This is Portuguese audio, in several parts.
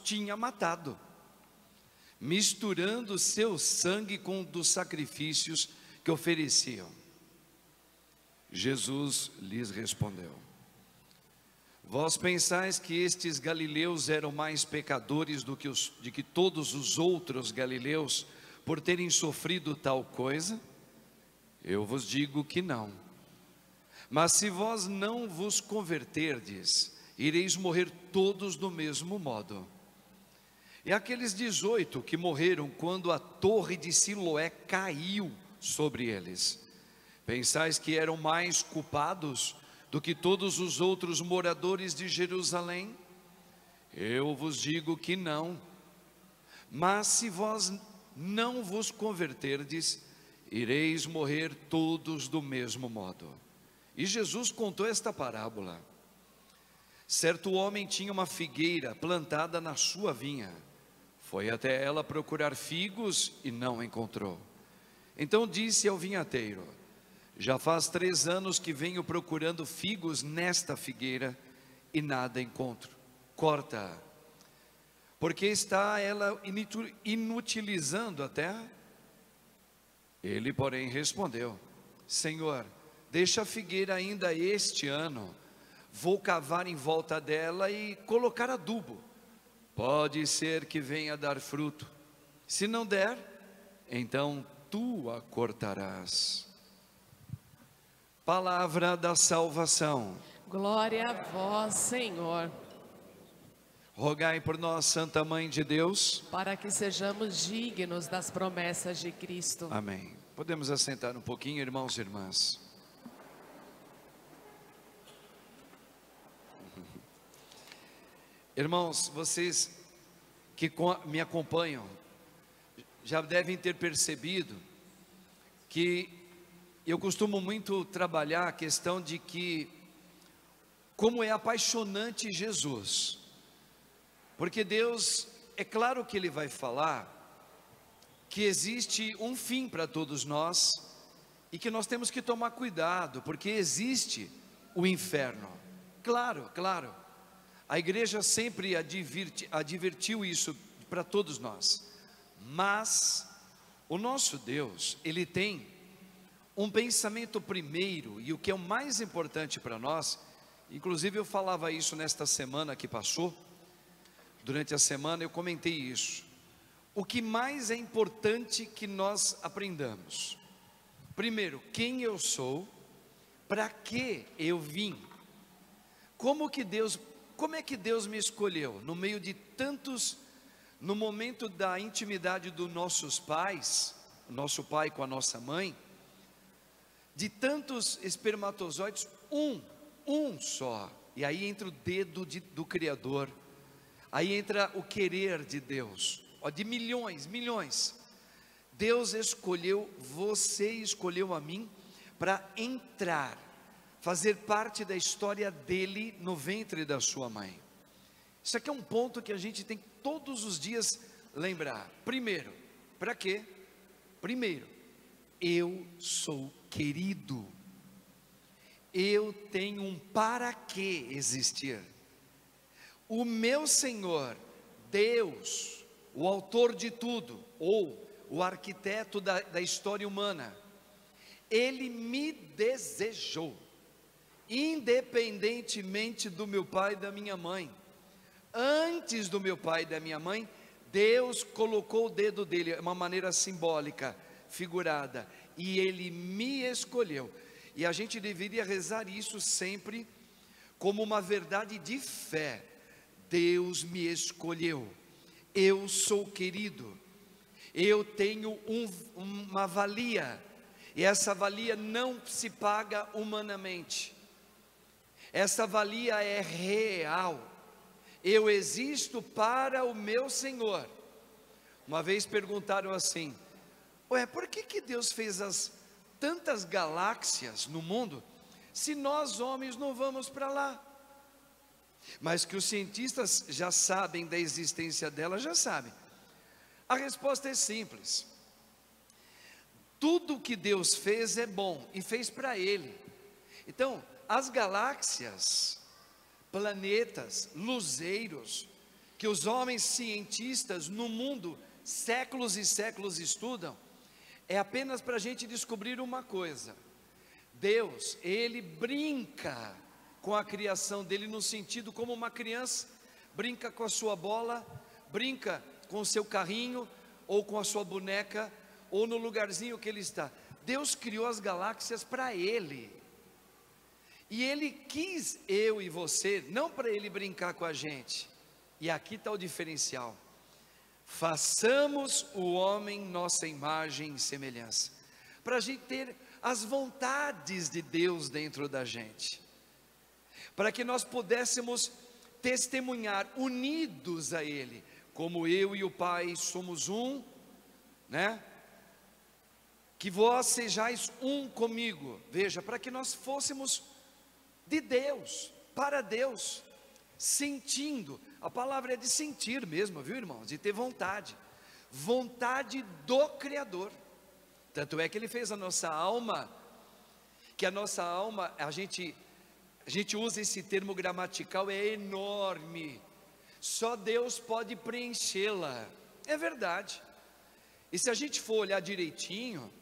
tinha matado, misturando seu sangue com o dos sacrifícios que ofereciam. Jesus lhes respondeu: vós pensais que estes galileus eram mais pecadores do que todos os outros galileus, por terem sofrido tal coisa? Eu vos digo que não. Mas se vós não vos converterdes, ireis morrer todos do mesmo modo. E aqueles 18 que morreram quando a torre de Siloé caiu sobre eles, pensais que eram mais culpados do que todos os outros moradores de Jerusalém? Eu vos digo que não. Mas se vós não vos converterdes, ireis morrer todos do mesmo modo. E Jesus contou esta parábola. Certo homem tinha uma figueira plantada na sua vinha. Foi até ela procurar figos e não encontrou. Então disse ao vinhateiro: já faz 3 anos que venho procurando figos nesta figueira e nada encontro. Corta-a, porque está ela inutilizando a terra? Ele, porém, respondeu: Senhor, deixa a figueira ainda este ano. Vou cavar em volta dela e colocar adubo. Pode ser que venha a dar fruto. Se não der, então tu a cortarás. Palavra da salvação. Glória a vós, Senhor. Rogai por nós, Santa Mãe de Deus, para que sejamos dignos das promessas de Cristo. Amém. Podemos assentar um pouquinho, irmãos e irmãs. Irmãos, vocês que me acompanham já devem ter percebido que eu costumo muito trabalhar a questão de que como é apaixonante Jesus. Porque Deus, é claro que Ele vai falar que existe um fim para todos nós e que nós temos que tomar cuidado, porque existe o inferno. Claro, claro. A igreja sempre advertiu isso para todos nós. Mas o nosso Deus, Ele tem um pensamento primeiro, e o que é o mais importante para nós, inclusive eu falava isso nesta semana que passou. Durante a semana eu comentei isso. O que mais é importante que nós aprendamos? Primeiro, quem eu sou, para que eu vim, como é que Deus me escolheu, no meio de tantos, no momento da intimidade dos nossos pais, o nosso pai com a nossa mãe, de tantos espermatozoides, um só, e aí entra o dedo do Criador, aí entra o querer de Deus, de milhões, Deus escolheu, você escolheu a mim, para entrar, fazer parte da história dele no ventre da sua mãe. Isso aqui é um ponto que a gente tem que todos os dias lembrar. Primeiro, para quê? Primeiro, eu sou querido, eu tenho um para que existir. O meu Senhor, Deus, o autor de tudo, ou o arquiteto da história humana, Ele me desejou, independentemente do meu pai e da minha mãe. Antes do meu pai e da minha mãe, Deus colocou o dedo dele, uma maneira simbólica, figurada, e Ele me escolheu. E a gente deveria rezar isso sempre como uma verdade de fé. Deus me escolheu, eu sou querido, eu tenho uma valia, e essa valia não se paga humanamente, essa valia é real. Eu existo para o meu Senhor. Uma vez perguntaram assim: por que Deus fez tantas galáxias no mundo, se nós homens não vamos para lá? Mas que os cientistas já sabem da existência dela, já sabem. A resposta é simples: tudo que Deus fez é bom, e fez para Ele. Então, as galáxias, planetas, luzeiros, que os homens cientistas no mundo, séculos e séculos estudam, é apenas para a gente descobrir uma coisa: Deus, Ele brinca com a criação dele, no sentido como uma criança brinca com a sua bola, brinca com o seu carrinho, ou com a sua boneca, ou no lugarzinho que ele está. Deus criou as galáxias para Ele, e Ele quis eu e você, não para Ele brincar com a gente. E aqui está o diferencial: façamos o homem nossa imagem e semelhança, para a gente ter as vontades de Deus dentro da gente, para que nós pudéssemos testemunhar unidos a Ele, como eu e o Pai somos um, né? Que vós sejais um comigo. Veja, para que nós fôssemos de Deus, para Deus, sentindo. A palavra é de sentir mesmo, viu, irmãos? De ter vontade, vontade do Criador. Tanto é que Ele fez a nossa alma, que a nossa alma, a gente usa esse termo gramatical, é enorme, só Deus pode preenchê-la. É verdade. E se a gente for olhar direitinho,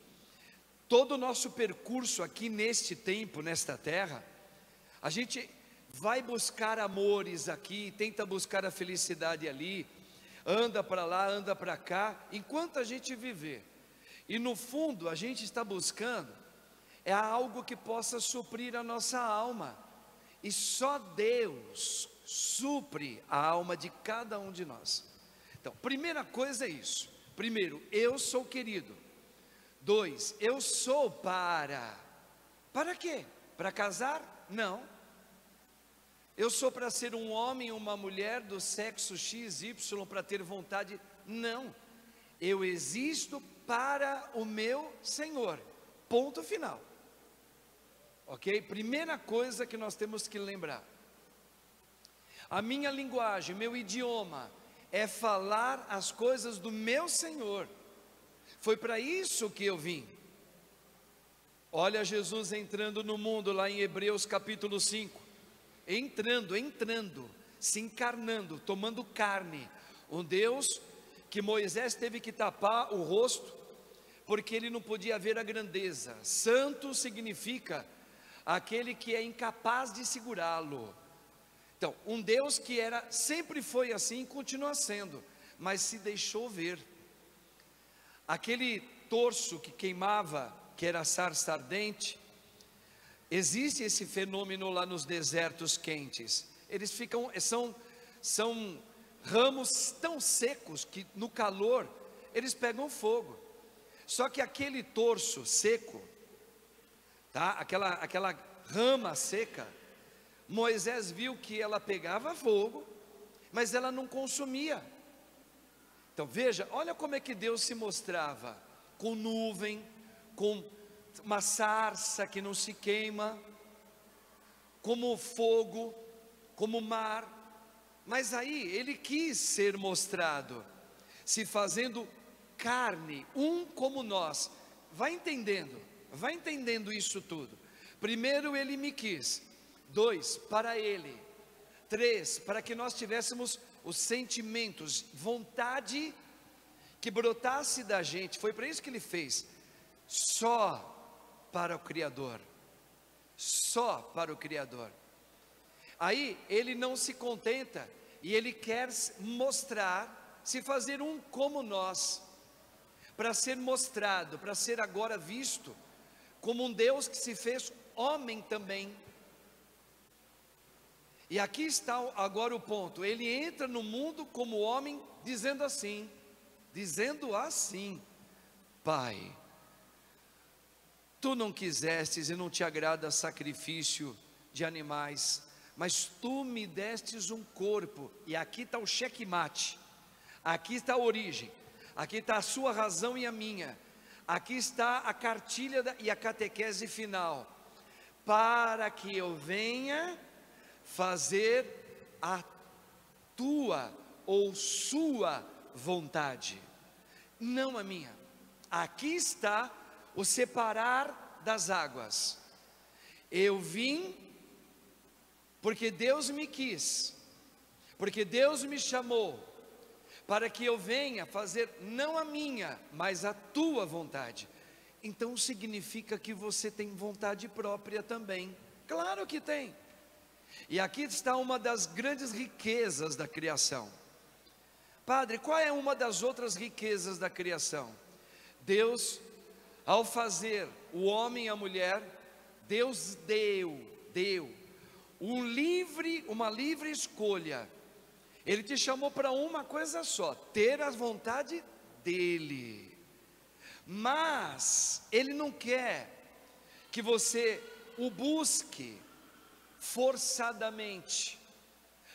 todo o nosso percurso aqui neste tempo, nesta terra, a gente vai buscar amores aqui, tenta buscar a felicidade ali, anda para lá, anda para cá, enquanto a gente viver. E no fundo a gente está buscando algo que possa suprir a nossa alma, e só Deus supre a alma de cada um de nós. Então, primeira coisa é isso. Primeiro, eu sou querido. 2, eu sou para quê? Para casar? Não. Eu sou para ser um homem ou uma mulher do sexo XY, para ter vontade? Não. Eu existo para o meu Senhor, ponto final. Ok? Primeira coisa que nós temos que lembrar: a minha linguagem, meu idioma é falar as coisas do meu Senhor. Foi para isso que eu vim. Olha Jesus entrando no mundo lá em Hebreus capítulo 5, entrando, se encarnando, tomando carne, um Deus que Moisés teve que tapar o rosto, porque ele não podia ver a grandeza. Santo significa aquele que é incapaz de segurá-lo. Então, um Deus que sempre foi assim e continua sendo, mas se deixou ver. Aquele torso que queimava, que era sarça ardente, existe esse fenômeno lá nos desertos quentes. Eles são ramos tão secos que no calor eles pegam fogo. Só que aquele torso seco, tá? Aquela rama seca, Moisés viu que ela pegava fogo, mas ela não consumia. Então veja, olha como é que Deus se mostrava: com nuvem, com uma sarça que não se queima, como fogo, como mar. Mas aí Ele quis ser mostrado, se fazendo carne, um como nós. Vai entendendo isso tudo. Primeiro Ele me quis. 2, para Ele. 3, para que nós tivéssemos os sentimentos, vontade que brotasse da gente. Foi para isso que Ele fez. Só para o Criador. Só para o Criador. Aí Ele não se contenta, e Ele quer mostrar, se fazer um como nós, para ser mostrado, para ser agora visto como um Deus que se fez homem também. E aqui está agora o ponto: Ele entra no mundo como homem, dizendo assim: Pai, Tu não quisestes e não te agrada sacrifício de animais, mas Tu me destes um corpo. E aqui está o checkmate, aqui está a origem, aqui está a sua razão e a minha, aqui está a cartilha e a catequese final: para que eu venha fazer a tua ou sua vontade, não a minha. Aqui está o separar das águas. Eu vim porque Deus me quis, porque Deus me chamou para que eu venha fazer não a minha, mas a tua vontade. Então significa que você tem vontade própria também. Claro que tem. E aqui está uma das grandes riquezas da criação. Padre, qual é uma das outras riquezas da criação? Deus, ao fazer o homem e a mulher, Deus deu uma livre escolha. Ele te chamou para uma coisa só: ter a vontade dele. Mas Ele não quer que você o busque forçadamente,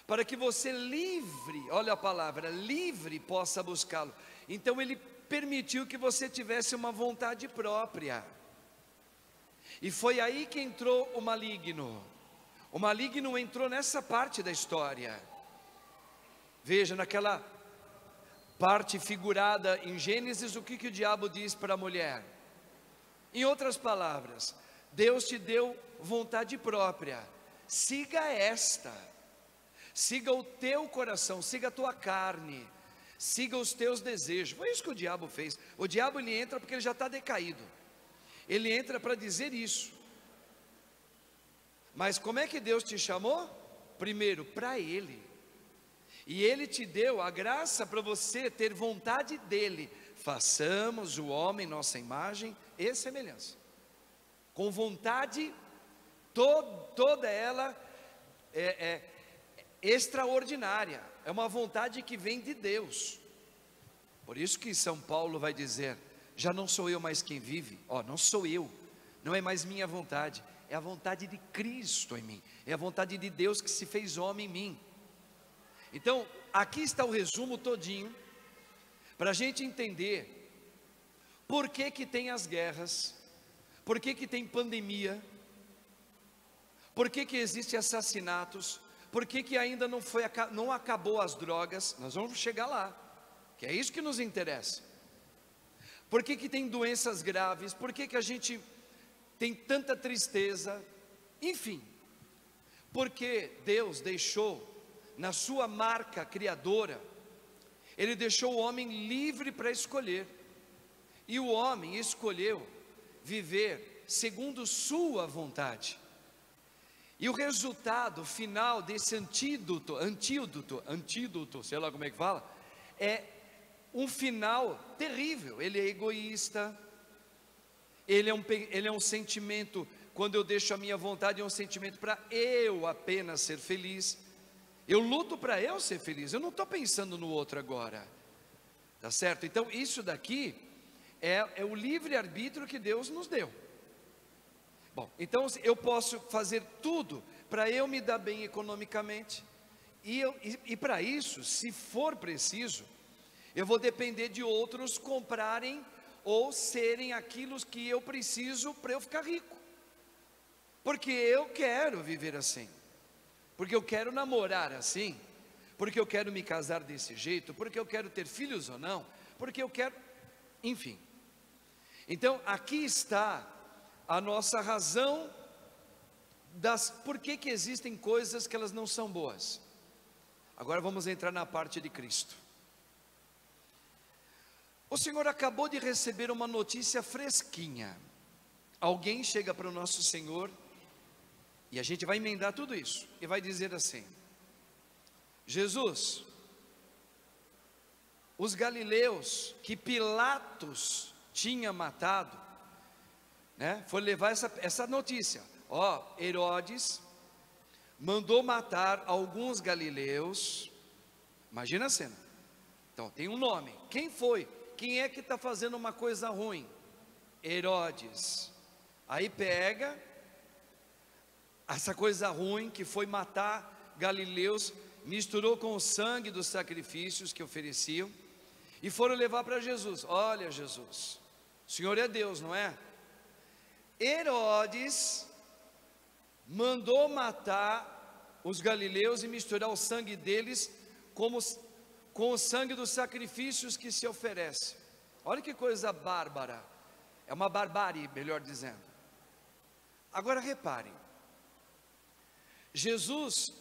para que você livre, olha a palavra, livre, possa buscá-lo. Então Ele permitiu que você tivesse uma vontade própria. E foi aí que entrou o maligno. O maligno entrou nessa parte da história. Veja, naquela parte figurada em Gênesis, o que o diabo diz para a mulher? Em outras palavras, Deus te deu vontade própria, siga esta, siga o teu coração, siga a tua carne, siga os teus desejos. Foi isso que o diabo fez. O diabo, ele entra porque ele já está decaído, ele entra para dizer isso. Mas como é que Deus te chamou? Primeiro, para Ele. E Ele te deu a graça para você ter vontade dEle. Façamos o homem nossa imagem e semelhança. Com vontade, toda ela é extraordinária. É uma vontade que vem de Deus. Por isso que São Paulo vai dizer: já não sou eu mais quem vive. Não sou eu, não é mais minha vontade, é a vontade de Cristo em mim. É a vontade de Deus que se fez homem em mim. Então, aqui está o resumo todinho, para a gente entender por que tem as guerras, por que tem pandemia, por que existem assassinatos, por que ainda não acabou as drogas. Nós vamos chegar lá, que é isso que nos interessa. Por que tem doenças graves, por que a gente tem tanta tristeza, enfim, porque Deus deixou na sua marca criadora, Ele deixou o homem livre para escolher, e o homem escolheu viver segundo sua vontade, e o resultado final desse antídoto, sei lá como é que fala, é um final terrível. Ele é egoísta, ele é um sentimento, quando eu deixo a minha vontade, é um sentimento para eu apenas ser feliz. Eu luto para eu ser feliz, eu não estou pensando no outro agora, tá certo? Então isso daqui é o livre-arbítrio que Deus nos deu. Bom, então eu posso fazer tudo para eu me dar bem economicamente, e para isso, se for preciso, eu vou depender de outros comprarem ou serem aquilo que eu preciso para eu ficar rico, porque eu quero viver assim, porque eu quero namorar assim, porque eu quero me casar desse jeito, porque eu quero ter filhos ou não, porque eu quero, enfim. Então aqui está a nossa razão por que existem coisas que elas não são boas. Agora vamos entrar na parte de Cristo. O Senhor acabou de receber uma notícia fresquinha. Alguém chega para o nosso Senhor, e a gente vai emendar tudo isso, e vai dizer assim: Jesus, os galileus que Pilatos tinha matado, né, foi levar essa notícia. Herodes mandou matar alguns galileus. Imagina a cena. Então tem um nome. Quem foi? Quem é que está fazendo uma coisa ruim? Herodes. Aí pega essa coisa ruim que foi matar galileus, misturou com o sangue dos sacrifícios que ofereciam, e foram levar para Jesus. Olha, Jesus, o Senhor é Deus, não é? Herodes mandou matar os galileus e misturar o sangue deles com o sangue dos sacrifícios que se oferece. Olha que coisa bárbara. É uma barbárie, melhor dizendo. Agora reparem, Jesus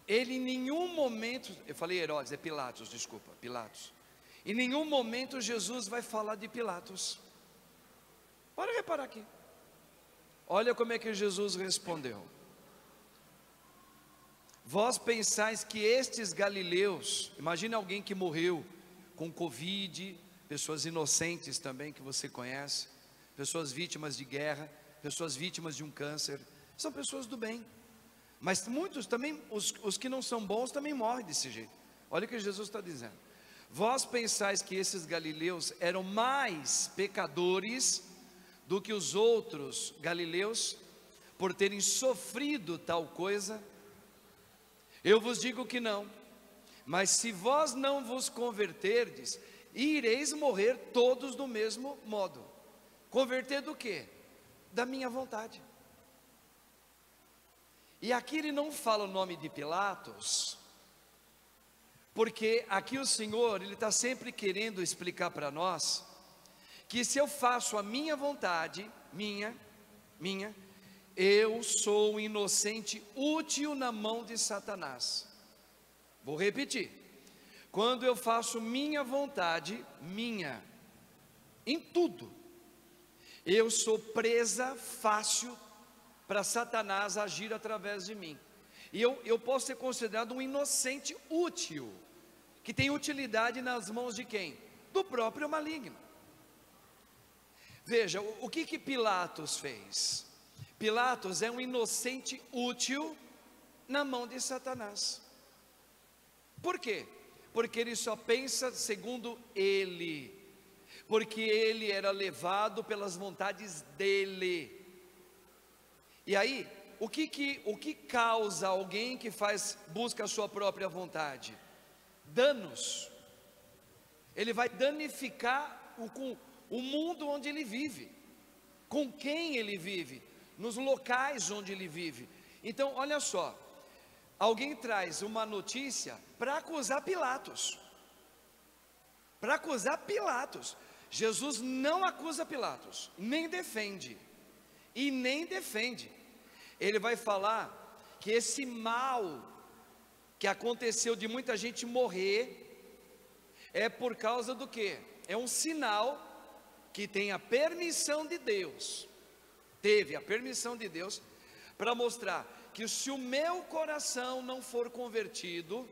ele em nenhum momento, eu falei Herodes, é Pilatos, desculpa, Pilatos. Em nenhum momento Jesus vai falar de Pilatos. Pode reparar aqui. Olha como é que Jesus respondeu. Vós pensais que estes galileus, imagine alguém que morreu com Covid, pessoas inocentes também que você conhece, pessoas vítimas de guerra, pessoas vítimas de um câncer, são pessoas do bem. Mas muitos também, os que não são bons também morrem desse jeito. Olha o que Jesus está dizendo. Vós pensais que esses galileus eram mais pecadores do que os outros galileus, por terem sofrido tal coisa? Eu vos digo que não. Mas se vós não vos converterdes, ireis morrer todos do mesmo modo. Converter do quê? Da minha vontade. E aqui ele não fala o nome de Pilatos, porque aqui o Senhor, ele está sempre querendo explicar para nós, que se eu faço a minha vontade, minha, eu sou um inocente útil na mão de Satanás. Vou repetir, quando eu faço minha vontade, em tudo, eu sou presa fácil para Satanás agir através de mim. E eu posso ser considerado um inocente útil, que tem utilidade nas mãos de quem? Do próprio maligno. Veja, o que Pilatos fez? Pilatos é um inocente útil na mão de Satanás. Por quê? Porque ele só pensa segundo ele, porque ele era levado pelas vontades dele. E aí, o que causa alguém que busca a sua própria vontade? Danos. Ele vai danificar o mundo onde ele vive, com quem ele vive, nos locais onde ele vive. Então, olha só, alguém traz uma notícia para acusar Pilatos. Jesus não acusa Pilatos, nem defende. Ele vai falar que esse mal que aconteceu de muita gente morrer é por causa do quê? É um sinal que tem a permissão de Deus, teve a permissão de Deus, para mostrar que se o meu coração não for convertido,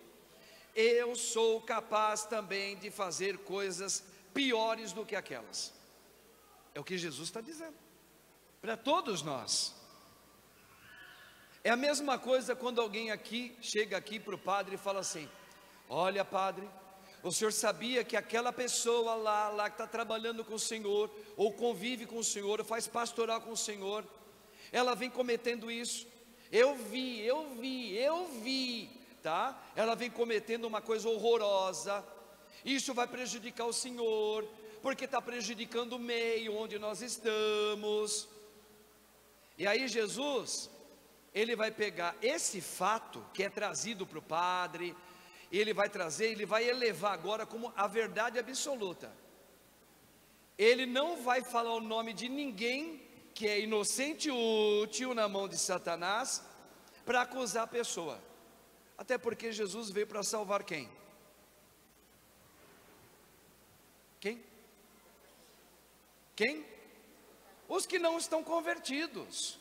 eu sou capaz também de fazer coisas piores do que aquelas. É o que Jesus está dizendo para todos nós. É a mesma coisa quando alguém chega aqui para o padre e fala assim: olha, padre, o senhor sabia que aquela pessoa lá que está trabalhando com o senhor, ou convive com o senhor, ou faz pastoral com o senhor, ela vem cometendo isso? Eu vi, tá? Ela vem cometendo uma coisa horrorosa. Isso vai prejudicar o senhor, porque está prejudicando o meio onde nós estamos. E aí Jesus, ele vai pegar esse fato que é trazido para o padre, ele vai elevar agora como a verdade absoluta. Ele não vai falar o nome de ninguém que é inocente útil na mão de Satanás para acusar a pessoa. Até porque Jesus veio para salvar quem? Quem? Os que não estão convertidos.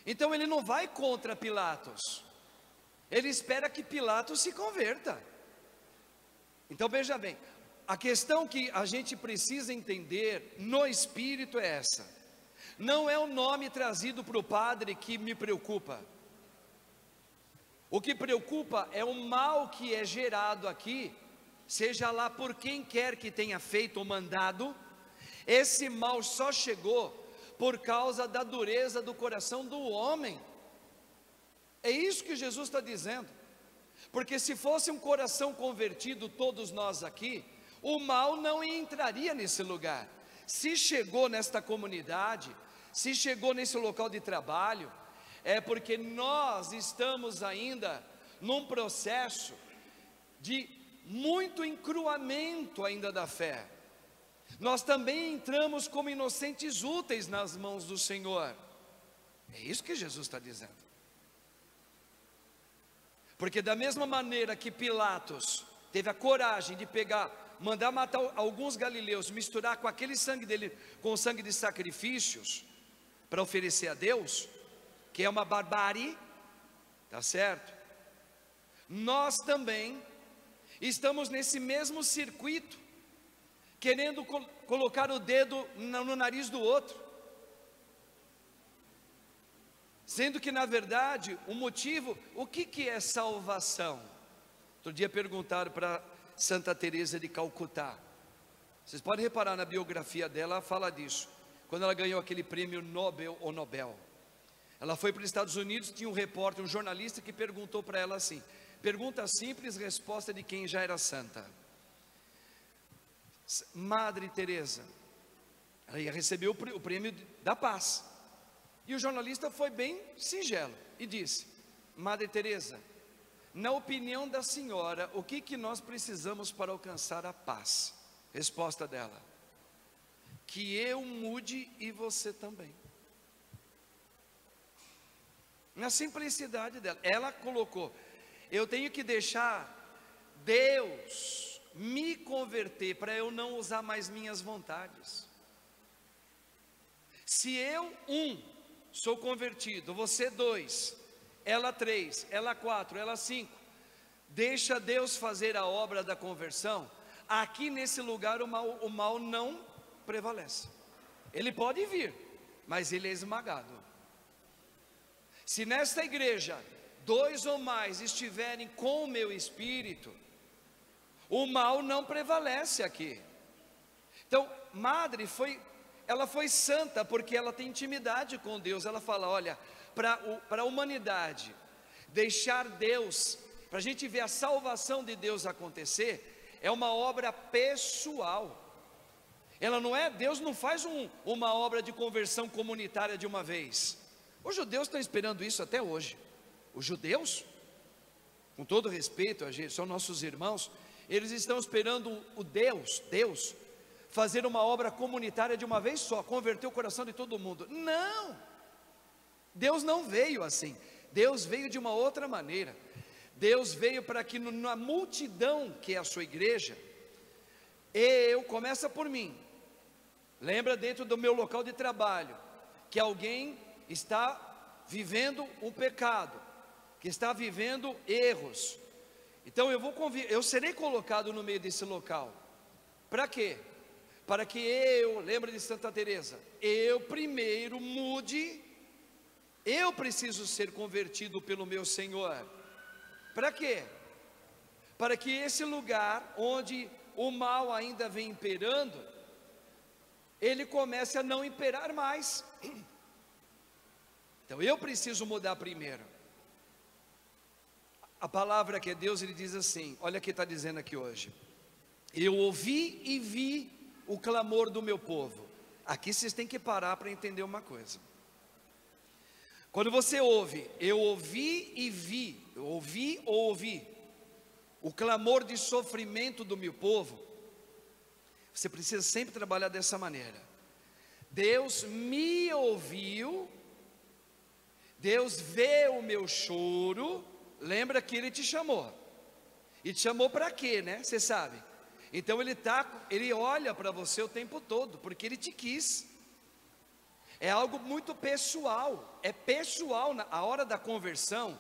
Então ele não vai contra Pilatos, ele espera que Pilatos se converta. Então veja bem, a questão que a gente precisa entender no espírito é essa. Não é o nome trazido para o padre que me preocupa. O que preocupa é o mal que é gerado aqui, seja lá por quem quer que tenha feito ou mandado. Esse mal só chegou por causa da dureza do coração do homem. É isso que Jesus está dizendo. Porque se fosse um coração convertido, todos nós aqui, o mal não entraria nesse lugar. Se chegou nesta comunidade, se chegou nesse local de trabalho, é porque nós estamos ainda num processo de muito encruamento ainda da fé. Nós também entramos como inocentes úteis nas mãos do Senhor. É isso que Jesus está dizendo. Porque da mesma maneira que Pilatos teve a coragem de mandar matar alguns galileus, misturar com aquele sangue dele, com o sangue de sacrifícios, para oferecer a Deus, que é uma barbárie, tá certo? Nós também estamos nesse mesmo circuito, querendo colocar o dedo no nariz do outro, sendo que na verdade o motivo, o que é salvação? Outro dia perguntaram para Santa Teresa de Calcutá, vocês podem reparar na biografia dela, ela fala disso, quando ela ganhou aquele prêmio Nobel, ou Nobel, ela foi para os Estados Unidos, tinha um repórter, um jornalista que perguntou para ela assim, pergunta simples, resposta de quem já era santa. Madre Teresa, ela ia receber o prêmio da paz, e o jornalista foi bem singelo, e disse, Madre Teresa, na opinião da senhora, o que nós precisamos para alcançar a paz? Resposta dela, que eu mude e você também. Na simplicidade dela, ela colocou, eu tenho que deixar Deus me converter, para eu não usar mais minhas vontades. Se eu, sou convertido, você 2, ela 3, ela 4, ela 5, deixa Deus fazer a obra da conversão, aqui nesse lugar o mal não prevalece. Ele pode vir, mas ele é esmagado. Se nesta igreja 2 ou mais estiverem com o meu espírito, o mal não prevalece aqui. Então, Madre ela foi santa porque ela tem intimidade com Deus. Ela fala, olha, para a humanidade deixar Deus, para a gente ver a salvação de Deus acontecer, é uma obra pessoal. Ela não é, Deus não faz uma obra de conversão comunitária de uma vez. Os judeus estão esperando isso até hoje. Os judeus, com todo respeito a gente, são nossos irmãos, eles estão esperando o Deus fazer uma obra comunitária de uma vez só, converter o coração de todo mundo. Não, Deus não veio assim. Deus veio de uma outra maneira. Deus veio para que na multidão que é a sua igreja, começa por mim. Lembra dentro do meu local de trabalho, que alguém está vivendo um pecado, que está vivendo erros. Então eu serei colocado no meio desse local. Para quê? Para que lembra de Santa Teresa, eu primeiro mude, eu preciso ser convertido pelo meu Senhor. Para quê? Para que esse lugar onde o mal ainda vem imperando, ele comece a não imperar mais. Então eu preciso mudar primeiro. A palavra que é Deus, ele diz assim, olha o que está dizendo aqui hoje, eu ouvi e vi o clamor do meu povo. Aqui vocês têm que parar para entender uma coisa. Quando você ouve, eu ouvi e vi, eu ouvi ou ouvi o clamor de sofrimento do meu povo, você precisa sempre trabalhar dessa maneira. Deus me ouviu, Deus vê o meu choro. Lembra que Ele te chamou, e te chamou para quê, né? Você sabe. Então Ele olha para você o tempo todo, porque Ele te quis. É algo muito pessoal, é pessoal. A hora da conversão,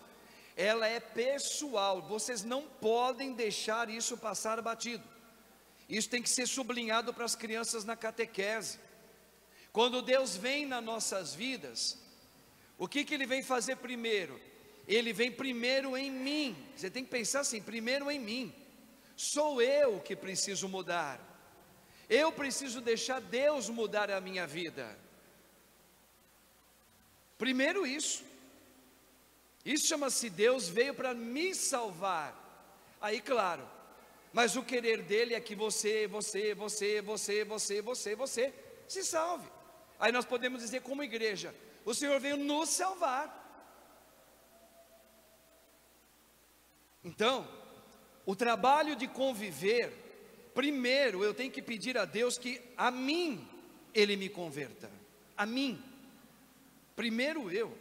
ela é pessoal. Vocês não podem deixar isso passar batido. Isso tem que ser sublinhado para as crianças na catequese. Quando Deus vem nas nossas vidas, o que Ele vem fazer primeiro? Ele vem primeiro em mim. Você tem que pensar assim, primeiro em mim. Sou eu que preciso mudar. Eu preciso deixar Deus mudar a minha vida. Primeiro isso. Isso chama-se Deus veio para me salvar. Aí claro, mas o querer dele é que você se salve. Aí nós podemos dizer como igreja, o Senhor veio nos salvar. Então, o trabalho de conviver, primeiro eu tenho que pedir a Deus que a mim Ele me converta. A mim. Primeiro eu.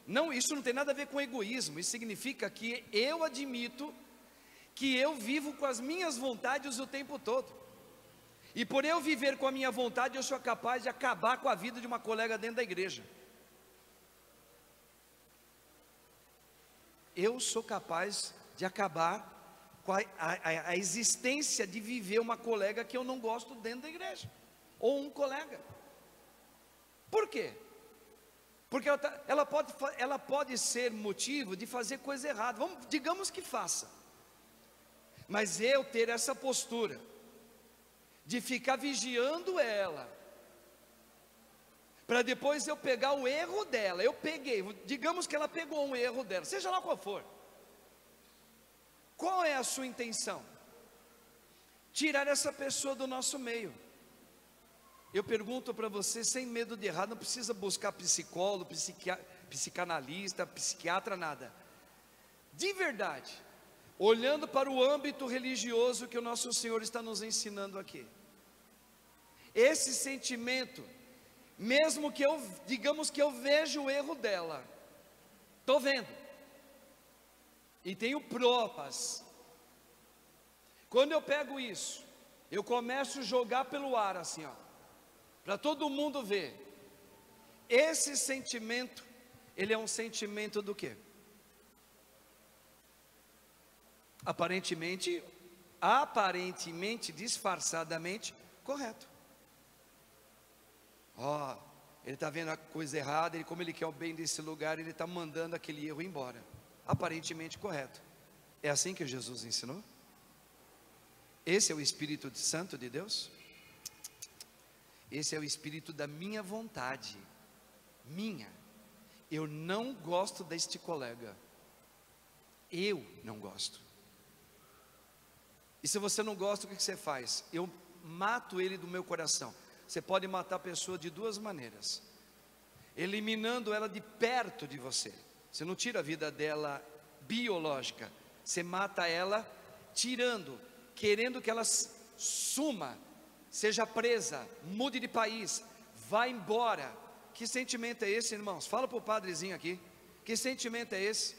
Não, isso não tem nada a ver com egoísmo. Isso significa que eu admito que eu vivo com as minhas vontades o tempo todo. E por eu viver com a minha vontade, eu sou capaz de acabar com a vida de uma colega dentro da igreja. Eu sou capaz de acabar com a existência de viver uma colega que eu não gosto dentro da igreja, ou um colega. Por quê? Porque ela pode ser motivo de fazer coisa errada, digamos que faça, mas eu ter essa postura, de ficar vigiando ela, para depois eu pegar o erro dela, digamos que ela pegou um erro dela, seja lá qual for, qual é a sua intenção? Tirar essa pessoa do nosso meio. Eu pergunto para você, sem medo de errar, não precisa buscar psicólogo, psicanalista, psiquiatra, nada. De verdade, olhando para o âmbito religioso que o nosso Senhor está nos ensinando aqui, esse sentimento, mesmo que digamos que eu vejo o erro dela, estou vendo, e tenho provas, quando eu pego isso, eu começo a jogar pelo ar assim, ó, para todo mundo ver. Esse sentimento, ele é um sentimento do quê? Aparentemente, disfarçadamente, correto. Ele está vendo a coisa errada, como ele quer o bem desse lugar, ele está mandando aquele erro embora. Aparentemente correto. É assim que Jesus ensinou? Esse é o Espírito Santo de Deus? Esse é o espírito da minha vontade, minha. Eu não gosto deste colega, eu não gosto. E se você não gosta, o que você faz? Eu mato ele do meu coração. Você pode matar a pessoa de duas maneiras: eliminando ela de perto de você. Você não tira a vida dela biológica, você mata ela tirando, querendo que ela suma, seja presa, mude de país, vá embora. Que sentimento é esse, irmãos? Fala para o padrezinho aqui. Que sentimento é esse?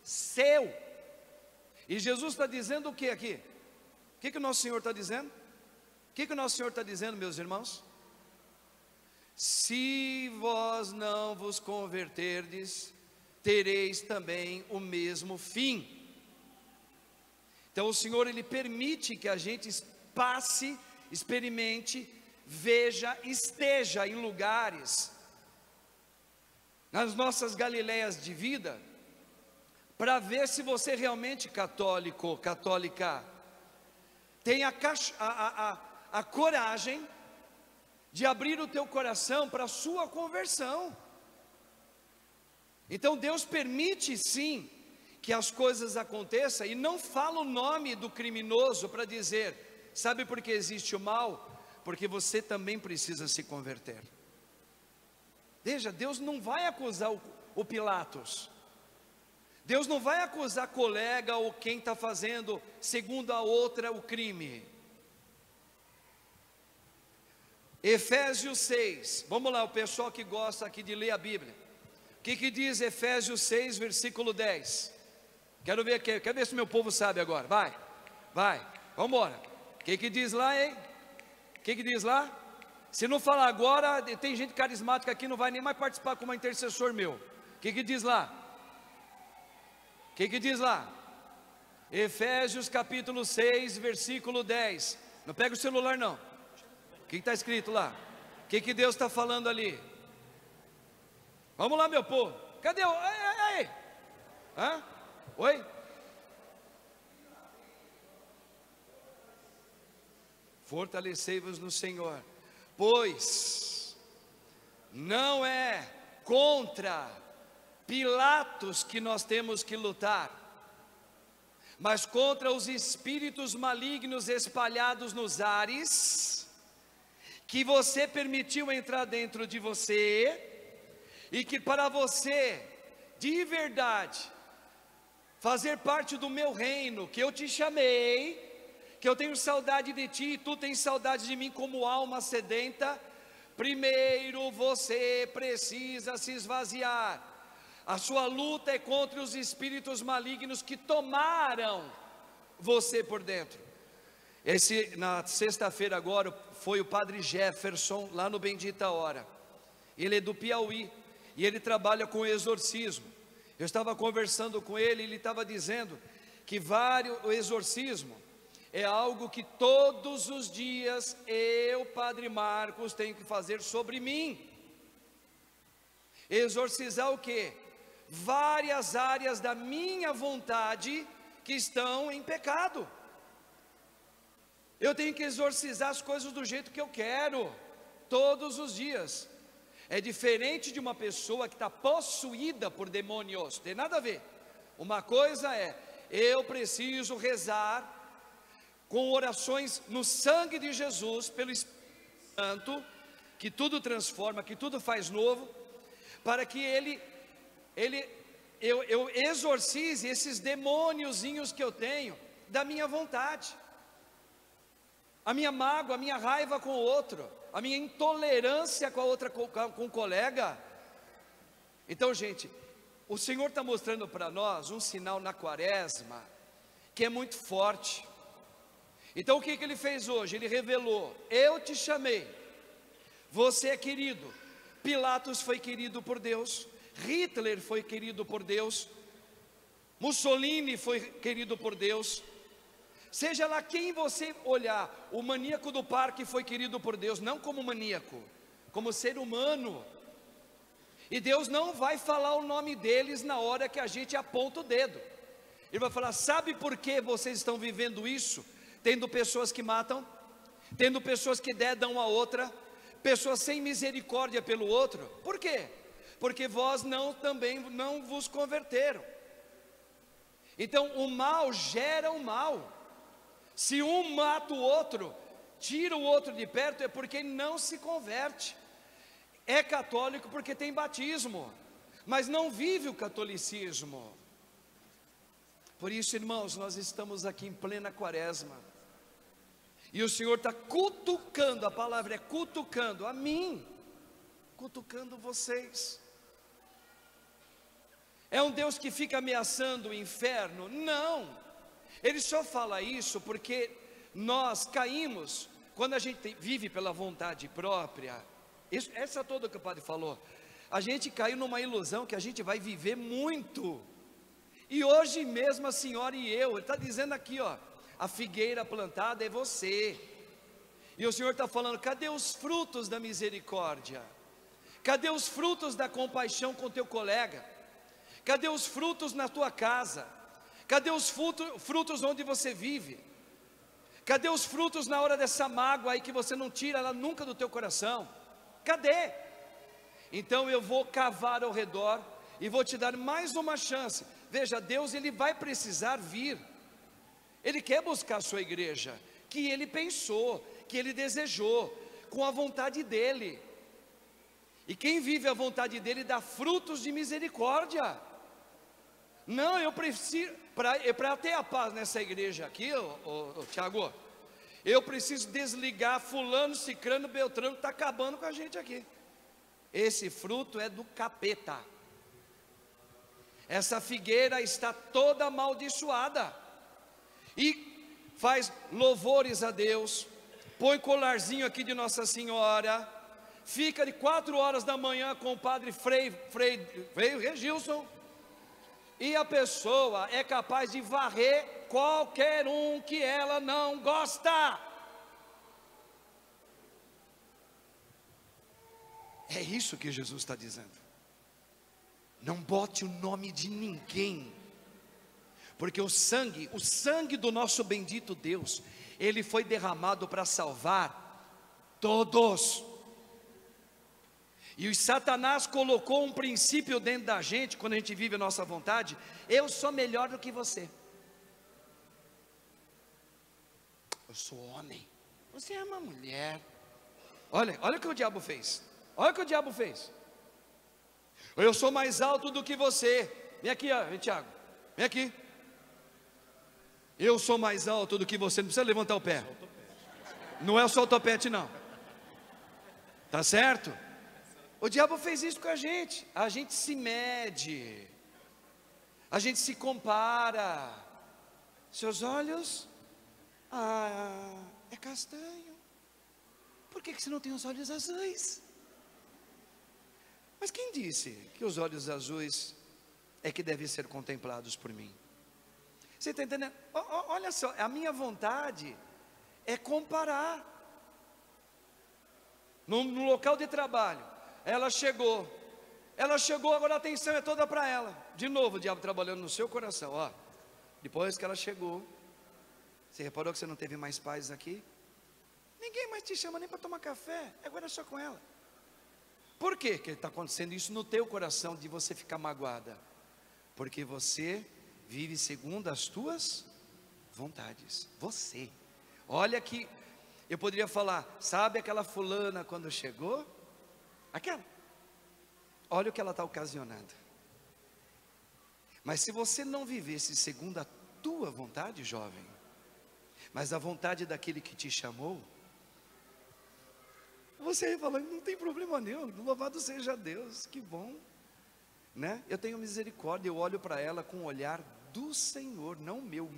Seu. E Jesus está dizendo o que aqui? O que o nosso Senhor está dizendo? O que o nosso Senhor está dizendo, meus irmãos? Se vós não vos converterdes, tereis também o mesmo fim. Então o Senhor, Ele permite que a gente passe, experimente, veja, esteja em lugares, nas nossas Galileias de vida, para ver se você realmente católico, católica, tem a coragem de abrir o teu coração para a sua conversão. Então Deus permite sim que as coisas aconteçam, e não fala o nome do criminoso para dizer, sabe por que existe o mal? Porque você também precisa se converter. Veja, Deus não vai acusar o Pilatos, Deus não vai acusar colega ou quem está fazendo, segundo a outra, o crime. Efésios 6, vamos lá, o pessoal que gosta aqui de ler a Bíblia. O que diz Efésios 6, versículo 10? Quero ver aqui, quero ver se meu povo sabe agora. Vai, vamos embora. O que diz lá, hein? O que diz lá? Se não falar agora, tem gente carismática aqui, não vai nem mais participar como intercessor meu. O que diz lá? O que diz lá? Efésios capítulo 6, versículo 10. Não pega o celular não. O que está escrito lá? O que Deus está falando ali? Vamos lá, meu povo. Cadê o... Ei. Hã? Oi? Fortalecei-vos no Senhor, pois não é contra Pilatos que nós temos que lutar, mas contra os espíritos malignos espalhados nos ares, que você permitiu entrar dentro de você, e que para você, de verdade, fazer parte do meu reino, que eu te chamei, que eu tenho saudade de ti, e tu tens saudade de mim como alma sedenta, primeiro você precisa se esvaziar. A sua luta é contra os espíritos malignos que tomaram você por dentro. Na sexta-feira agora, foi o padre Jefferson, lá no Bendita Hora. Ele é do Piauí, e ele trabalha com exorcismo. Eu estava conversando com ele, e ele estava dizendo que o exorcismo é algo que todos os dias eu, Padre Marcos, tenho que fazer sobre mim. Exorcizar o quê? Várias áreas da minha vontade que estão em pecado. Eu tenho que exorcizar as coisas do jeito que eu quero, todos os dias. É diferente de uma pessoa que está possuída por demônios, tem nada a ver. Uma coisa é, eu preciso rezar com orações no sangue de Jesus, pelo Espírito Santo, que tudo transforma, que tudo faz novo, para que eu exorcize esses demôniozinhos que eu tenho da minha vontade, a minha mágoa, a minha raiva com o outro, a minha intolerância com a outra, com o colega. Então, gente, o Senhor está mostrando para nós um sinal na quaresma que é muito forte. Então o que Ele fez hoje? Ele revelou: eu te chamei, você é querido. Pilatos foi querido por Deus, Hitler foi querido por Deus, Mussolini foi querido por Deus, seja lá quem você olhar, o maníaco do parque foi querido por Deus, não como maníaco, como ser humano. E Deus não vai falar o nome deles na hora que a gente aponta o dedo. Ele vai falar: sabe por que vocês estão vivendo isso? Tendo pessoas que matam, tendo pessoas que dedam a outra, pessoas sem misericórdia pelo outro. Por quê? Porque vós também não vos converteram. Então o mal gera o mal. Se um mata o outro, tira o outro de perto, é porque não se converte. É católico porque tem batismo, mas não vive o catolicismo. Por isso, irmãos, nós estamos aqui em plena quaresma, e o Senhor está cutucando, a palavra é cutucando a mim, cutucando vocês. É um Deus que fica ameaçando o inferno? Não, Ele só fala isso porque nós caímos, quando a gente vive pela vontade própria. Essa é toda que o padre falou. A gente caiu numa ilusão que a gente vai viver muito. E hoje mesmo a senhora e eu, ele está dizendo aqui, ó, a figueira plantada é você. E o Senhor está falando: cadê os frutos da misericórdia? Cadê os frutos da compaixão com teu colega? Cadê os frutos na tua casa? Cadê os frutos onde você vive? Cadê os frutos na hora dessa mágoa aí que você não tira ela nunca do teu coração? Cadê? Então eu vou cavar ao redor e vou te dar mais uma chance. Veja, Deus, Ele vai precisar vir. Ele quer buscar a sua igreja, que Ele pensou, que Ele desejou, com a vontade dEle. E quem vive a vontade dEle dá frutos de misericórdia. Não, eu preciso, para ter a paz nessa igreja aqui, Tiago, eu preciso desligar fulano, cicrano, beltrano, está acabando com a gente aqui. Esse fruto é do capeta. Essa figueira está toda amaldiçoada. E faz louvores a Deus, põe colarzinho aqui de Nossa Senhora, fica de 4 horas da manhã com o padre Frei Regilson, e a pessoa é capaz de varrer qualquer um que ela não gosta. É isso que Jesus está dizendo. Não bote o nome de ninguém, porque o sangue do nosso bendito Deus, ele foi derramado para salvar todos. E o Satanás colocou um princípio dentro da gente, quando a gente vive a nossa vontade: eu sou melhor do que você, eu sou homem, você é uma mulher. Olha o que o diabo fez. Olha o que o diabo fez. Eu sou mais alto do que você. Vem aqui, ó, Tiago, vem aqui. Eu sou mais alto do que você. Não precisa levantar o pé. Não é o soltopete não. Tá certo? O diabo fez isso com a gente se mede, a gente se compara. Seus olhos, é castanho, por que você não tem os olhos azuis? Mas quem disse que os olhos azuis é que devem ser contemplados por mim? Você está entendendo? Olha só, a minha vontade é comparar. No local de trabalho, ela chegou, agora a atenção é toda para ela. De novo o diabo trabalhando no seu coração, ó. Depois que ela chegou, você reparou que você não teve mais paz aqui? Ninguém mais te chama nem para tomar café, agora é só com ela. Por que está acontecendo isso no teu coração, de você ficar magoada? Porque você vive segundo as tuas vontades. Você, olha que eu poderia falar, sabe aquela fulana quando chegou? Aquela, olha o que ela está ocasionando. Mas se você não vivesse segundo a tua vontade, jovem, mas a vontade daquele que te chamou, você ia falar, não tem problema nenhum, louvado seja Deus, que bom, né? Eu tenho misericórdia, eu olho para ela com o olhar do Senhor, não meu,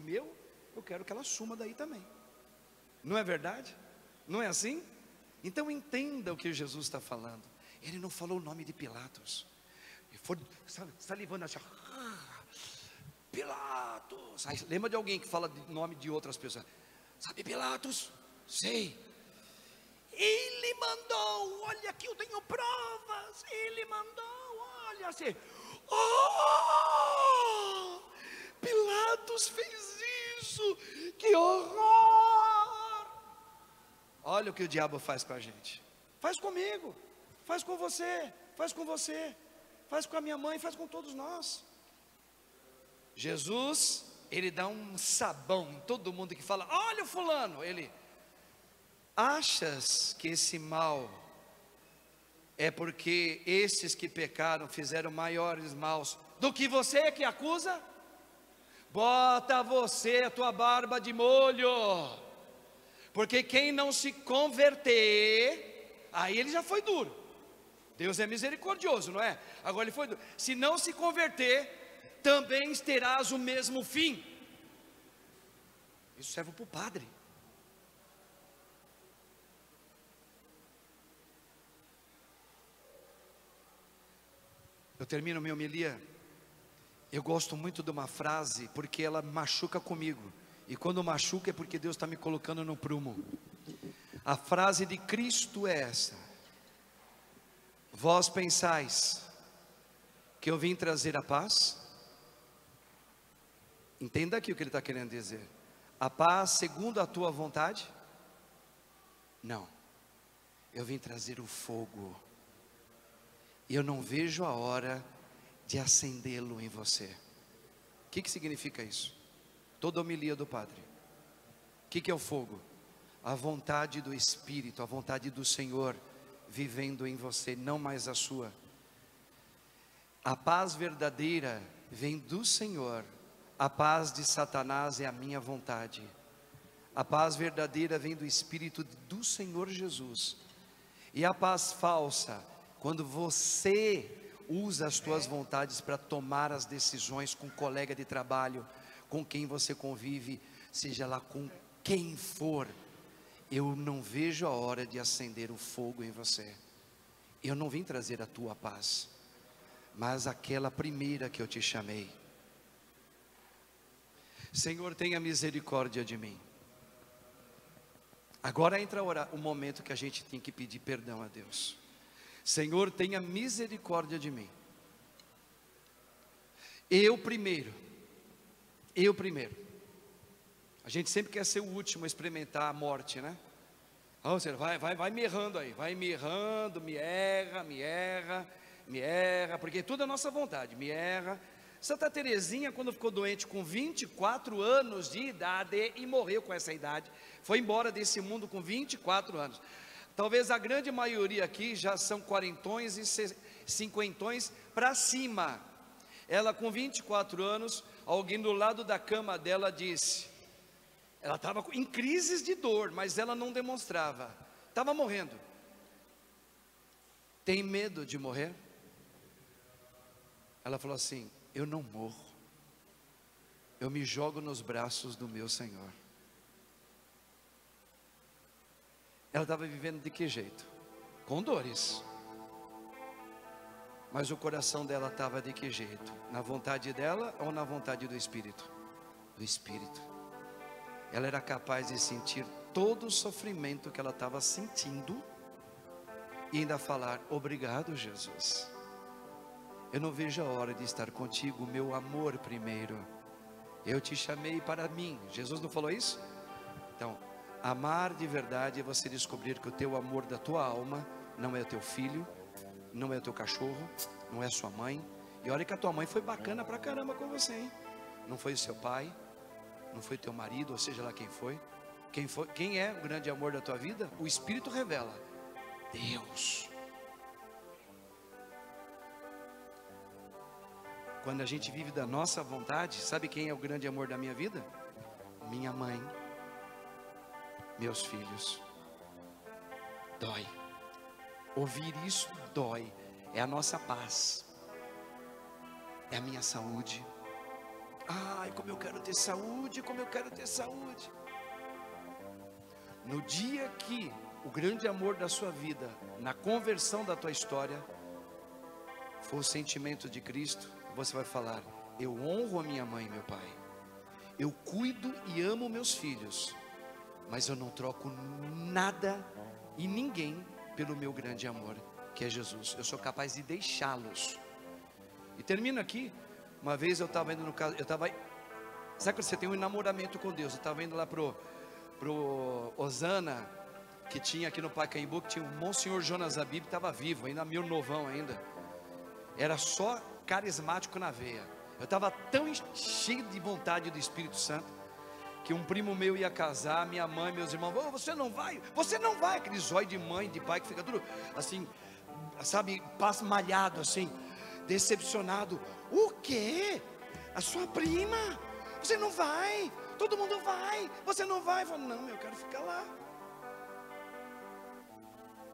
eu quero que ela suma daí também. Não é verdade? Não é assim? Então entenda o que Jesus está falando. Ele não falou o nome de Pilatos. Ele foi salivando assim, Pilatos. Aí, lembra de alguém que fala o nome de outras pessoas? Sabe Pilatos? Sei. Ele mandou, olha aqui eu tenho provas. Ele mandou, olha assim. Oh, Pilatos fez isso, que horror. Olha o que o diabo faz com a gente. Faz comigo, faz com você, faz com você, faz com a minha mãe, faz com todos nós. Jesus, ele dá um sabão em todo mundo que fala, olha o fulano, ele... Achas que esse mal é porque esses que pecaram fizeram maiores maus do que você que acusa? Bota você a tua barba de molho, porque quem não se converter, aí ele já foi duro. Deus é misericordioso, não é? Agora ele foi duro. Se não se converter, também terás o mesmo fim. Isso serve para o padre. Eu termino minha homilia. Eu gosto muito de uma frase, porque ela machuca comigo. E quando machuca é porque Deus está me colocando no prumo. A frase de Cristo é essa: vós pensais que eu vim trazer a paz? Entenda aqui o que ele está querendo dizer. A paz segundo a tua vontade? Não. Eu vim trazer o fogo. E eu não vejo a hora de acendê-lo em você. O que significa isso? Toda homilia do Padre. O que é o fogo? A vontade do Espírito, a vontade do Senhor vivendo em você, não mais a sua. A paz verdadeira vem do Senhor. A paz de Satanás é a minha vontade. A paz verdadeira vem do Espírito do Senhor Jesus. E a paz falsa, quando você usa as tuas vontades para tomar as decisões com um colega de trabalho, com quem você convive, seja lá com quem for, eu não vejo a hora de acender o fogo em você. Eu não vim trazer a tua paz, mas aquela primeira que eu te chamei. Senhor, tenha misericórdia de mim. Agora entra o momento que a gente tem que pedir perdão a Deus. Senhor, tenha misericórdia de mim. Eu primeiro. A gente sempre quer ser o último a experimentar a morte, né? Ou seja, vai me errando aí, vai me errando, me erra, porque tudo é nossa vontade, me erra. Santa Teresinha, quando ficou doente com 24 anos de idade e morreu com essa idade, foi embora desse mundo com 24 anos. Talvez a grande maioria aqui já são quarentões e cinquentões para cima. Ela com 24 anos, alguém do lado da cama dela disse, ela estava em crises de dor, mas ela não demonstrava, estava morrendo. tem medo de morrer? Ela falou assim: eu não morro, eu me jogo nos braços do meu Senhor. Ela estava vivendo de que jeito? Com dores. Mas o coração dela estava de que jeito? Na vontade dela ou na vontade do Espírito? Do Espírito. Ela era capaz de sentir todo o sofrimento que ela estava sentindo e ainda falar: obrigado, Jesus. Eu não vejo a hora de estar contigo, meu amor primeiro. Eu te chamei para mim. Jesus não falou isso? Então, amar de verdade é você descobrir que o teu amor da tua alma não é o teu filho, não é o teu cachorro, não é a sua mãe. E olha que a tua mãe foi bacana pra caramba com você, hein? Não foi o seu pai, não foi teu marido, ou seja lá quem foi. Quem é o grande amor da tua vida? O Espírito revela: Deus. Quando a gente vive da nossa vontade, sabe quem é o grande amor da minha vida? Minha mãe, meus filhos. Dói. Ouvir isso dói. É a nossa paz, é a minha saúde. Ai, como eu quero ter saúde, como eu quero ter saúde. No dia que o grande amor da sua vida, na conversão da tua história, for o sentimento de Cristo, você vai falar: eu honro a minha mãe e meu pai, eu cuido e amo meus filhos, mas eu não troco nada e ninguém pelo meu grande amor, que é Jesus. Eu sou capaz de deixá-los. E termino aqui. Uma vez eu estava indo no caso, sabe quando você tem um enamoramento com Deus? Eu estava indo lá pro Osana, que tinha aqui no Pacaembu, que tinha o Monsenhor Jonas Abib, estava vivo, ainda meio novão ainda. Era só carismático na veia. Eu estava tão cheio de vontade do Espírito Santo, que um primo meu ia casar, minha mãe, meus irmãos: oh, você não vai, aquele zóio de mãe, de pai, que fica tudo assim, sabe, passa malhado assim, decepcionado. O quê? A sua prima? Você não vai? Todo mundo vai, você não vai? Eu falo: não, eu quero ficar lá,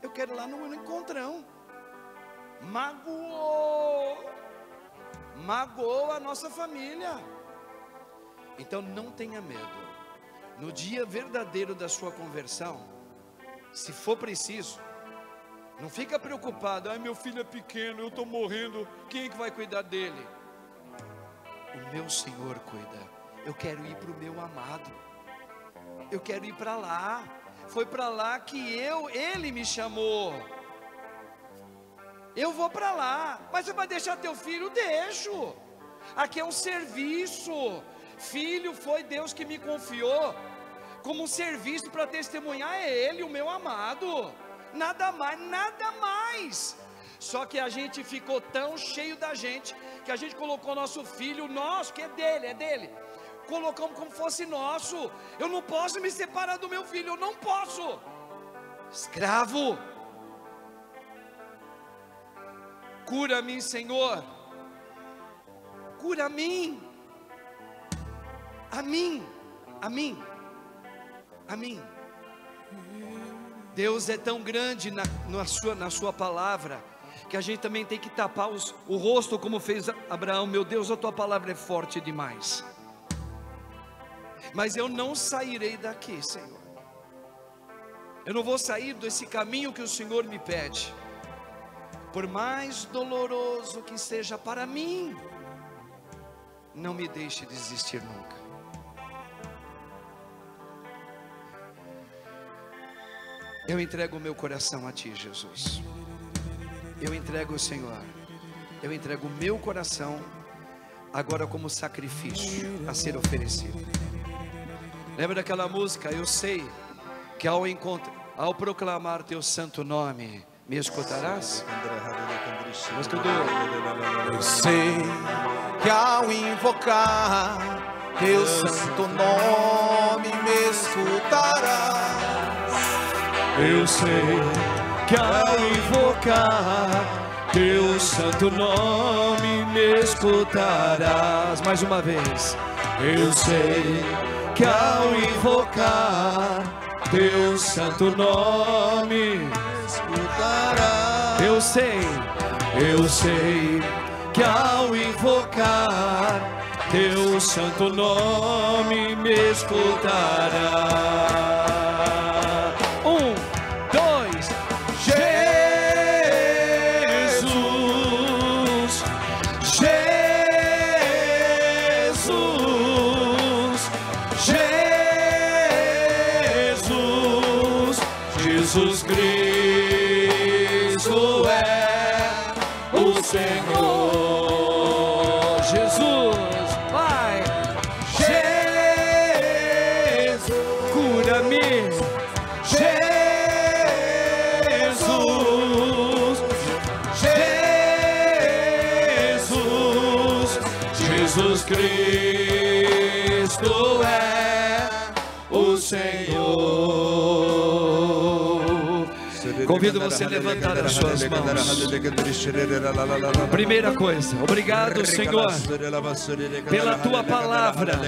eu quero ir lá no encontrão. Magoou a nossa família. Então não tenha medo. No dia verdadeiro da sua conversão, se for preciso, não fica preocupado: ai, meu filho é pequeno, eu estou morrendo, quem é que vai cuidar dele? O meu Senhor cuida. Eu quero ir para o meu amado, eu quero ir para lá. Foi para lá que Ele me chamou. Eu vou para lá. Mas você vai deixar teu filho? Deixo. Aqui é um serviço. Filho, foi Deus que me confiou como um serviço para testemunhar Ele, o meu amado. Nada mais, nada mais. Só que a gente ficou tão cheio da gente, que a gente colocou nosso filho, nosso, que é dele, colocamos como fosse nosso. Eu não posso me separar do meu filho, eu não posso. Escravo, cura-me, Senhor, cura-me. A mim. Deus é tão grande na sua palavra, que a gente também tem que tapar o rosto, como fez Abraão. Meu Deus, a tua palavra é forte demais, mas eu não sairei daqui, Senhor. Eu não vou sair desse caminho que o Senhor me pede, por mais doloroso que seja para mim. Não me deixe desistir nunca. Eu entrego o meu coração a Ti, Jesus. Eu entrego o Senhor. Eu entrego o meu coração agora como sacrifício a ser oferecido. Lembra daquela música? Eu sei que ao proclamar Teu santo nome, me escutarás? Eu sei que ao invocar Teu santo nome, me escutarás. Eu sei que ao invocar Teu santo nome, me escutarás. Mais uma vez. Eu sei que ao invocar Teu santo nome, me escutarás. Eu Eu sei que ao invocar Teu santo nome me escutará. Jesus Cristo é o Senhor. Jesus, Pai, Jesus, cura-me. Jesus Cristo é o Senhor. Convido você a levantar as suas mãos. Primeira coisa, obrigado, Senhor, pela Tua palavra,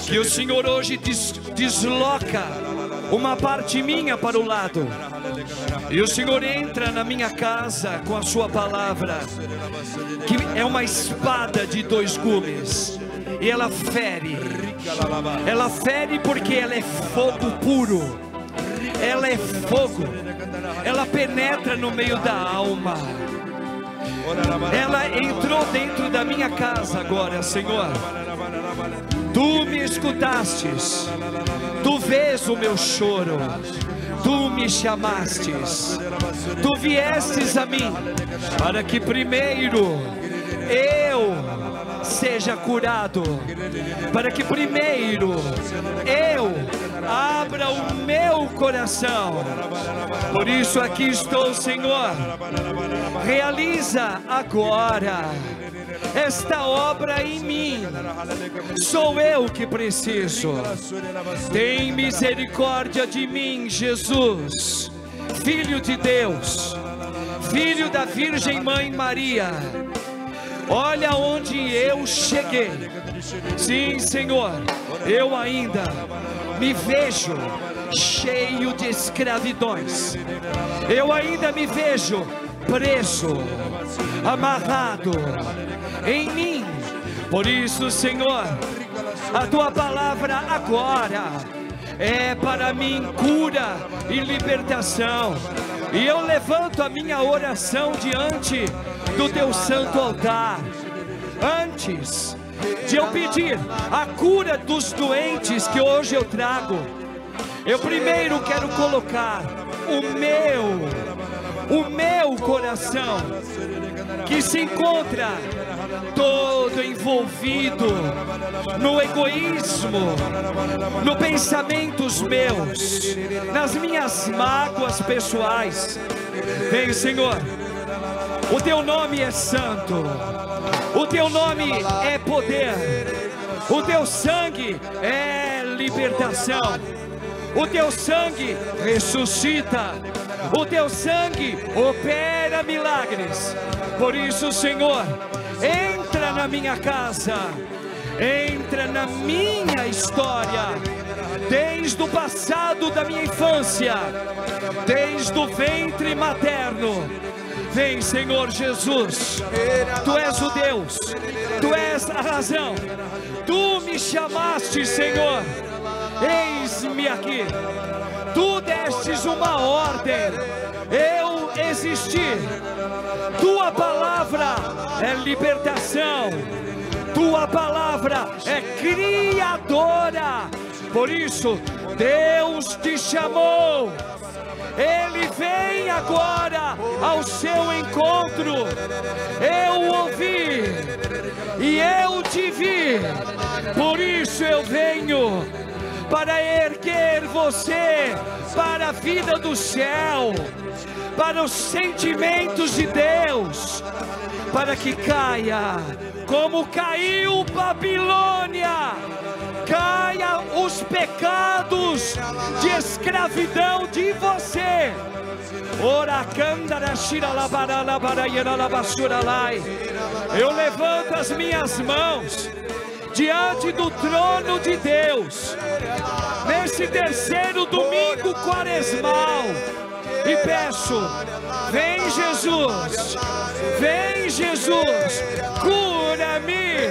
que o Senhor hoje desloca uma parte minha para o lado, e o Senhor entra na minha casa com a Sua palavra, que é uma espada de dois gumes, e ela fere porque ela é fogo puro, ela é fogo, ela penetra no meio da alma, ela entrou dentro da minha casa agora, Senhor. Tu me escutastes, Tu vês o meu choro, Tu me chamastes, Tu viestes a mim, para que primeiro eu seja curado, para que primeiro eu abra o meu coração. Por isso aqui estou, Senhor. Realiza agora esta obra em mim. Sou eu que preciso. Tem misericórdia de mim, Jesus, Filho de Deus, Filho da Virgem Mãe Maria. Olha onde eu cheguei. Sim, Senhor, eu ainda me vejo cheio de escravidões. Eu ainda me vejo preso, amarrado em mim. Por isso, Senhor, a Tua palavra agora é para mim cura e libertação. E eu levanto a minha oração diante do Teu santo altar. Antes de eu pedir a cura dos doentes que hoje eu trago, eu primeiro quero colocar o meu coração, que se encontra todo envolvido no egoísmo, no pensamentos meus, nas minhas mágoas pessoais. Vem, Senhor, o Teu nome é santo, o Teu nome é poder, o Teu sangue é libertação, o Teu sangue ressuscita, o Teu sangue opera milagres. Por isso, Senhor, entra na minha casa, entra na minha história, desde o passado da minha infância, desde o ventre materno. Vem, Senhor Jesus, Tu és o Deus, Tu és a razão. Tu me chamaste, Senhor, eis-me aqui. Tu destes uma ordem, eu existi. Tua palavra é libertação, Tua palavra é criadora. Por isso, Deus te chamou. Ele vem agora ao seu encontro. Eu ouvi e eu te vi. Por isso eu venho para erguer você para a vida do céu, para os sentimentos de Deus, para que caia como caiu Babilônia, caia os pecados de escravidão de você. Eu levanto as minhas mãos diante do trono de Deus, nesse terceiro domingo quaresmal, e peço: vem Jesus, vem Jesus, cura-me,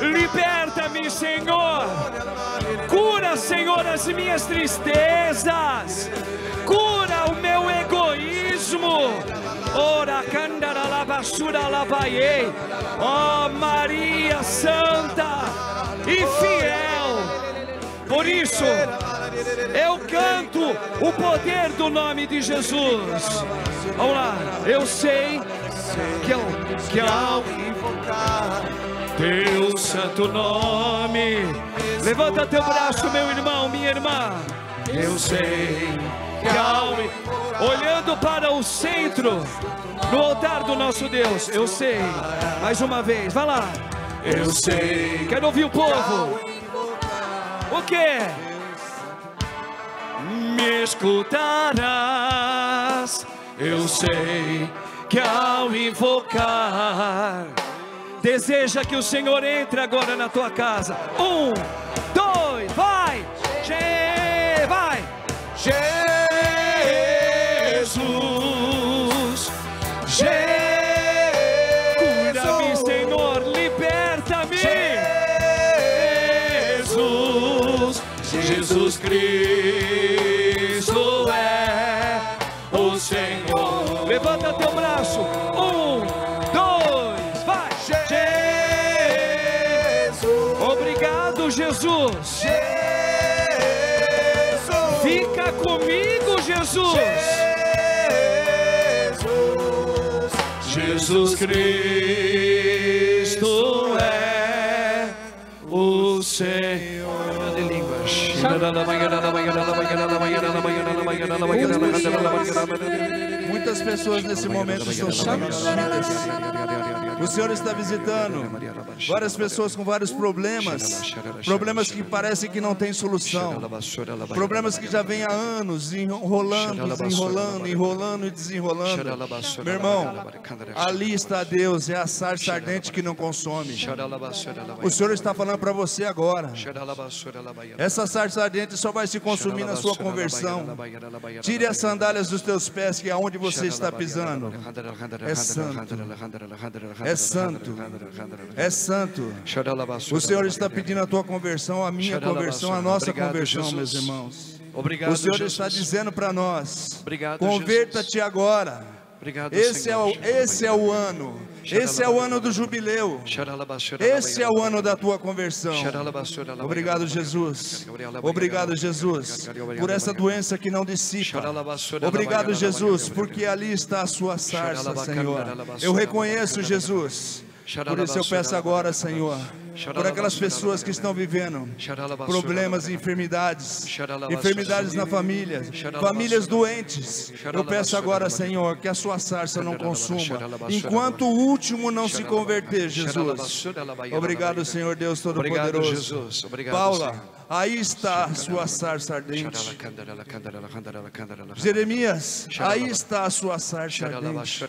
liberta-me, Senhor, cura, Senhor, as minhas tristezas, cura o meu egoísmo. Ora candara lavassura lavaiei, ó Maria Santa e fiel. Por isso eu canto o poder do nome de Jesus. Vamos lá. Eu sei que ao invocar teu santo nome, levanta teu braço, meu irmão, minha irmã. Eu sei que ao olhando para o centro, no altar do nosso Deus, eu sei, mais uma vez, vai lá. Eu sei, quero ouvir o povo. O que? Me escutarás. Eu sei que ao invocar, deseja que o Senhor entre agora na tua casa. 1, 2, vai! Vai! Jesus, cura-me, Senhor, liberta-me. Jesus Cristo é o Senhor. Levanta teu braço. 1, 2, vai. Jesus. Obrigado, Jesus. Fica comigo, Jesus. Jesus Cristo é o Senhor. De línguas. Muitas pessoas nesse momento estão chamadas. O Senhor está visitando várias pessoas com vários problemas, problemas que parecem que não têm solução, problemas que já vêm há anos enrolando e desenrolando. Meu irmão, ali está Deus, é a sarça ardente que não consome. O Senhor está falando para você agora. Essa sarça ardente só vai se consumir na sua conversão. Tire as sandálias dos teus pés, que é onde você está pisando. É santo. É santo, é santo. O Senhor está pedindo a tua conversão, a minha conversão, a nossa conversão, meus irmãos. O Senhor está dizendo para nós: converta-te agora. Esse é o ano. Esse é o ano do jubileu. Esse é o ano da tua conversão. Obrigado, Jesus. Obrigado, Jesus, por essa doença que não dissipa. Obrigado, Jesus, porque ali está a sua sarça, Senhor. Eu reconheço, Jesus. Por isso eu peço agora, Senhor, por aquelas pessoas que estão vivendo problemas e enfermidades na família, famílias doentes. Eu peço agora, Senhor, que a sua sarça não consuma, enquanto o último não se converter, Jesus. Obrigado, Senhor Deus Todo-Poderoso. Paula, aí está a sua sarça ardente. Jeremias, aí está a sua sarça ardente.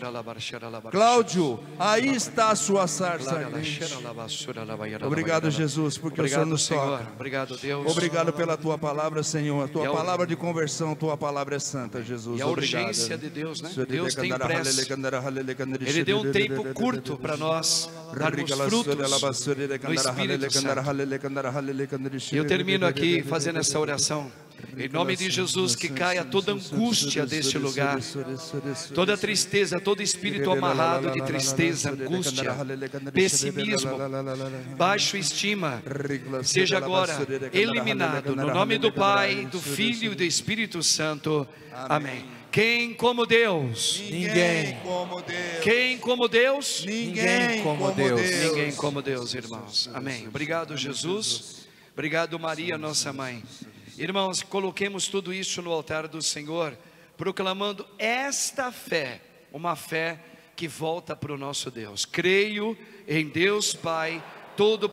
Cláudio, aí está a sua sarça ardente. Obrigado, Jesus, porque o Senhor nos toca. Obrigado, Deus. Obrigado pela tua palavra, Senhor. A tua palavra de conversão, tua palavra é santa, Jesus. E a urgência de Deus, né? Deus tem pressa. Ele deu um tempo curto para nós darmos frutos no Espírito Santo. E eu termino aqui fazendo essa oração. Em nome de Jesus, que caia toda angústia deste lugar, toda tristeza, todo espírito amarrado de tristeza, angústia, pessimismo, baixa estima, seja agora eliminado, no nome do Pai, do Filho e do Espírito Santo. Amém. Quem como Deus? Ninguém como Deus. Quem como Deus? Ninguém como Deus. Ninguém como Deus, irmãos. Amém. Obrigado, Jesus. Obrigado, Maria, nossa mãe. Irmãos, coloquemos tudo isso no altar do Senhor, proclamando esta fé, uma fé que volta para o nosso Deus. Creio em Deus Pai, todo